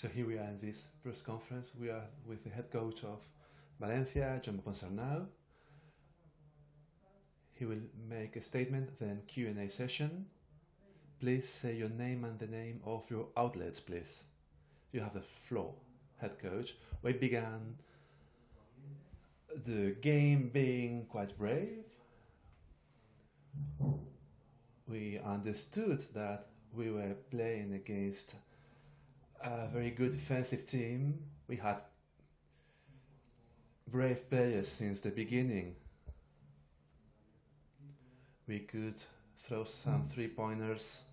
So here we are in this press conference. We are with the head coach of Valencia, John now. He will make a statement, then Q&A session. Please say your name and the name of your outlets, please. You have the floor, head coach. We began the game being quite brave. We understood that we were playing against a very good defensive team. We had brave players since the beginning. We could throw some three-pointers.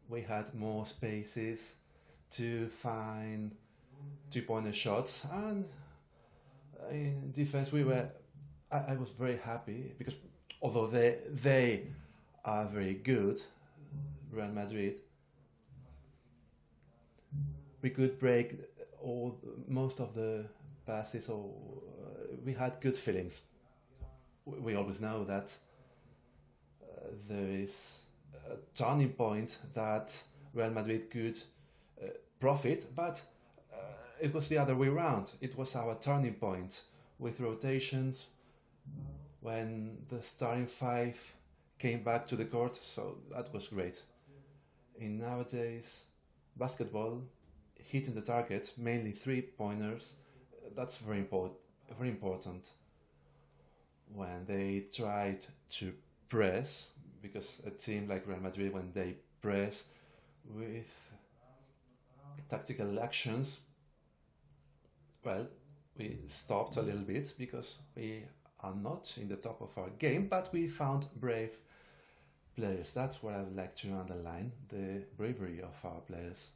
We had more spaces to find two-pointer shots, and in defense I was very happy because although they are very good, Real Madrid, we could break most of the passes, or we had good feelings. We always know that there is a turning point that Real Madrid could profit, but it was the other way around. It was our turning point with rotations when the starting five came back to the court, so that was great. In nowadays basketball, hitting the target, mainly three-pointers, that's very important. When they tried to press, because a team like Real Madrid, when they press with tactical actions, well, we stopped a little bit because we are not in the top of our game, but we found brave players. That's what I would like to underline, the bravery of our players.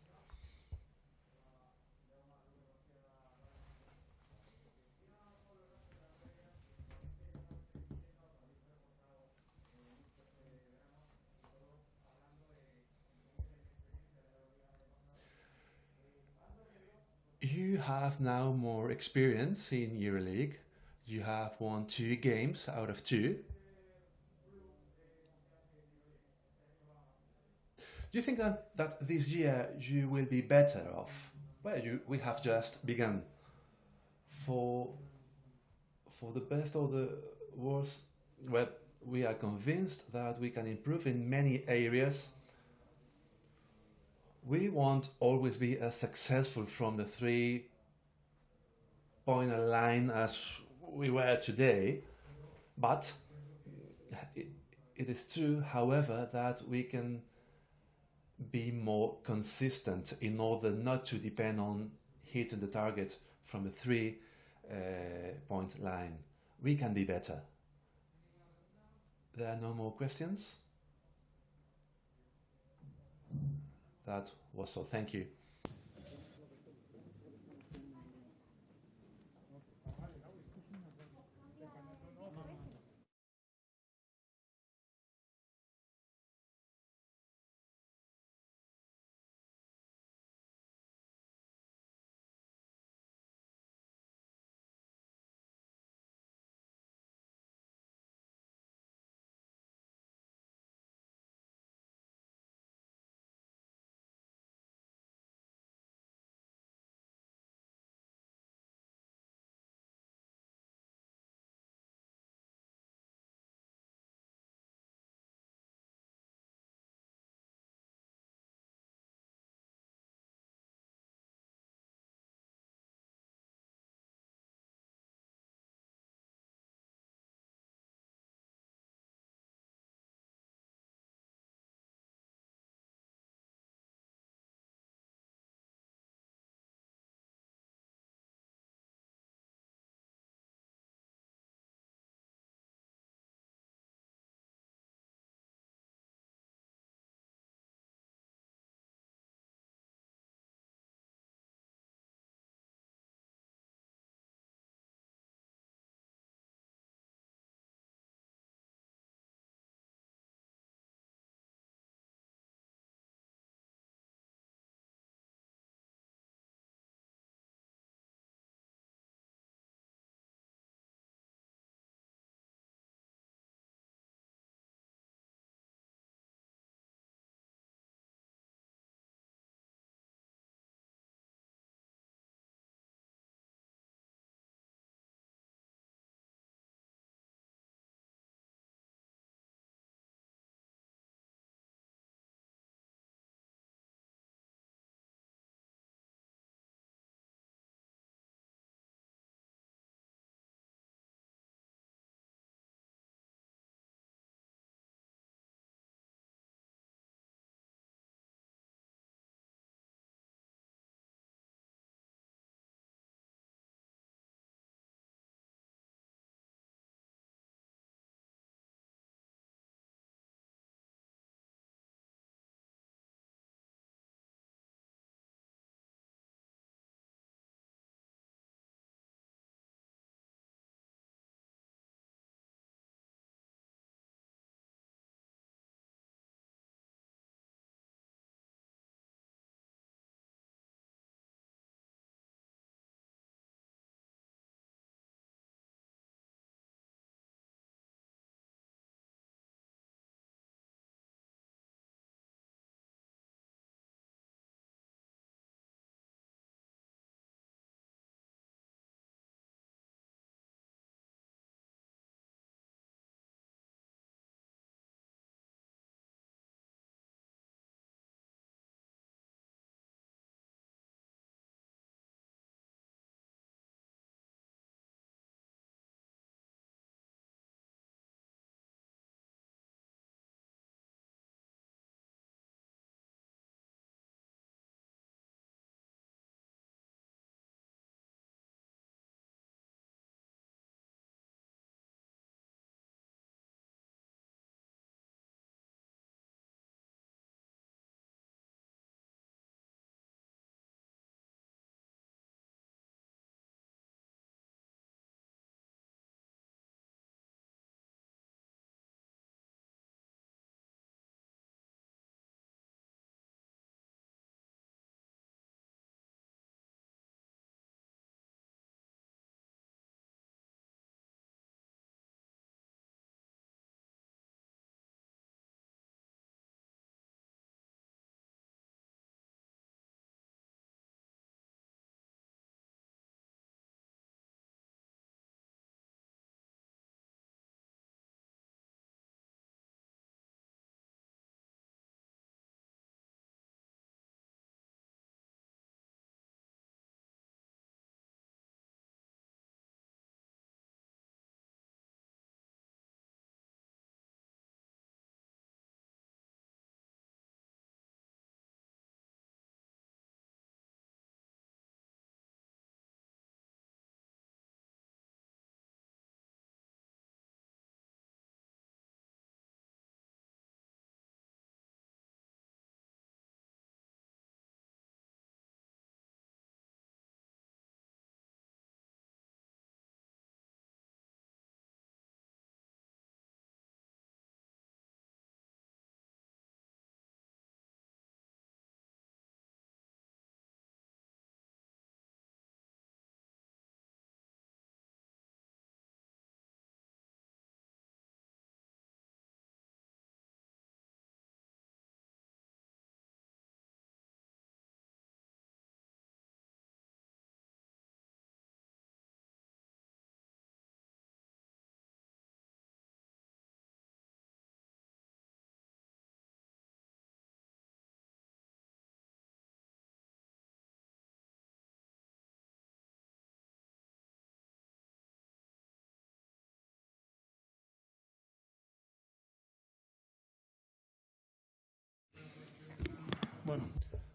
You have now more experience in EuroLeague. You have won 2 games out of 2. Do you think that this year you will be better off? Well, we have just begun. For the best or the worst, well, we are convinced that we can improve in many areas. We won't always be as successful from the three-pointer line as we were today, but it is true, however, that we can be more consistent in order not to depend on hitting the target from the three-point line. We can be better. There are no more questions? That was all. Thank you.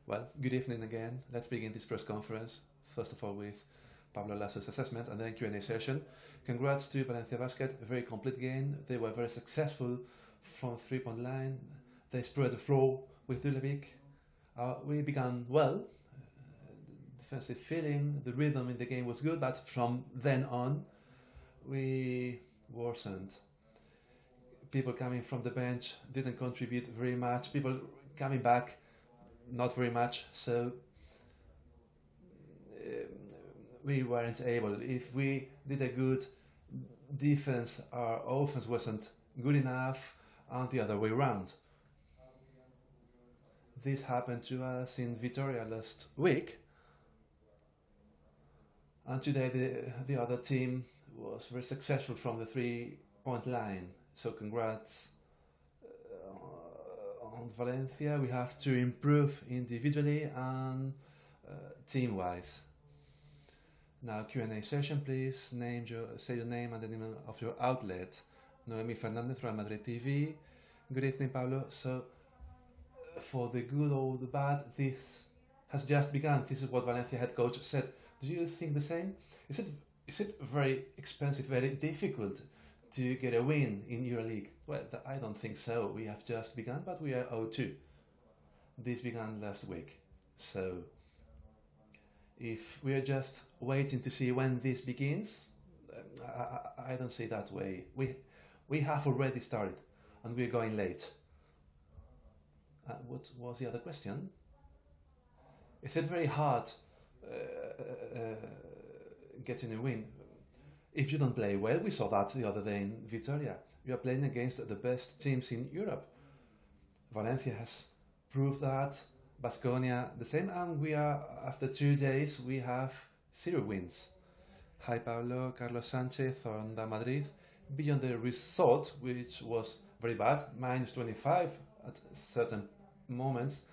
Well, good evening again. Let's begin this press conference. First of all, with Pablo Lasso's assessment and then Q&A session. Congrats to Valencia Basket, a very complete game. They were very successful from 3-point line. They spread the floor with Dulevic. We began well. Defensive feeling, the rhythm in the game was good, but from then on, we worsened. People coming from the bench didn't contribute very much. People coming back, not very much. So we weren't able. If we did a good defense, our offense wasn't good enough, and the other way around. This happened to us in Vitoria last week, and today the other team was very successful from the 3-point line. So congrats on Valencia. We have to improve individually and team-wise. Now Q&A session, please. Say your name and the name of your outlet. Noemi Fernandez from Madrid TV. Good evening, Pablo. So for the good or the bad, this has just begun. This is what Valencia head coach said. Do you think the same? Is it very expensive, very difficult to get a win in EuroLeague? Well, I don't think so. We have just begun, but we are 0-2. This began last week. So if we are just waiting to see when this begins, I don't see that way. We have already started, and we're going late. What was the other question? Is it very hard getting a win? If you don't play well, we saw that the other day in Vitoria. You are playing against the best teams in Europe. Valencia has proved that. Baskonia the same, and we are, after 2 days, we have 0 wins. Hi Pablo, Carlos Sanchez on the Madrid. Beyond the result, which was very bad, -25 at certain moments,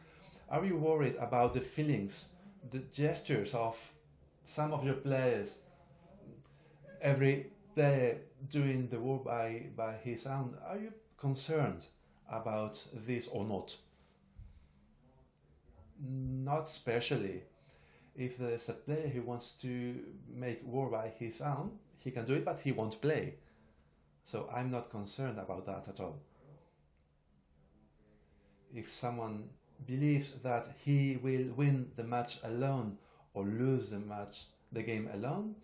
are you worried about the feelings, the gestures of some of your players? Every player doing the work by his own. Are you concerned about this or not? Not especially. If there's a player who wants to make war by his own, he can do it, but he won't play. So I'm not concerned about that at all. If someone believes that he will win the match alone or lose the game alone,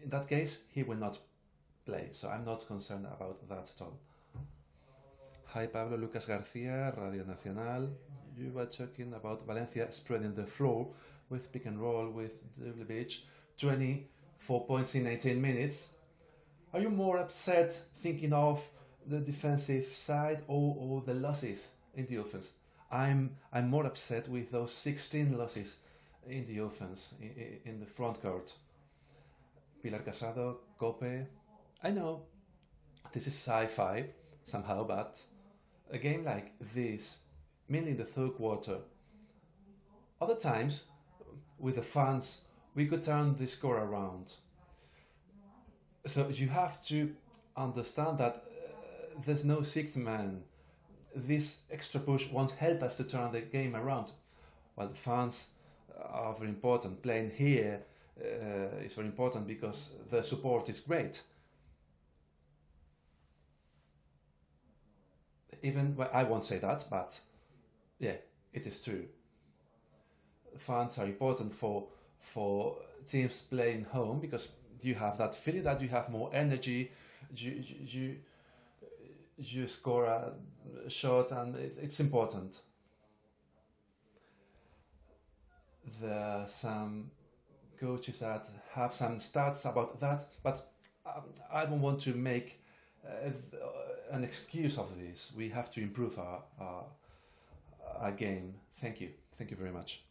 in that case, he will not play. So I'm not concerned about that at all. Hi Pablo, Lucas Garcia, Radio Nacional. You were talking about Valencia spreading the floor with pick and roll with Dulevic, 24 points in 18 minutes. Are you more upset thinking of the defensive side or the losses in the offense? I'm more upset with those 16 losses in the offense, in the front court. Pilar Casado, Cope. I know this is sci-fi somehow, but a game like this, mainly in the third quarter, other times with the fans, we could turn the score around. So you have to understand that there's no sixth man. This extra push won't help us to turn the game around. Well, the fans are very important. Playing here is very important because the support is great. Even, well, I won't say that, but yeah, it is true. Fans are important for teams playing home because you have that feeling that you have more energy. You score a shot, and it's important. There are some coaches that have some stats about that, but I don't want to make an excuse of this. We have to improve our game. Thank you very much.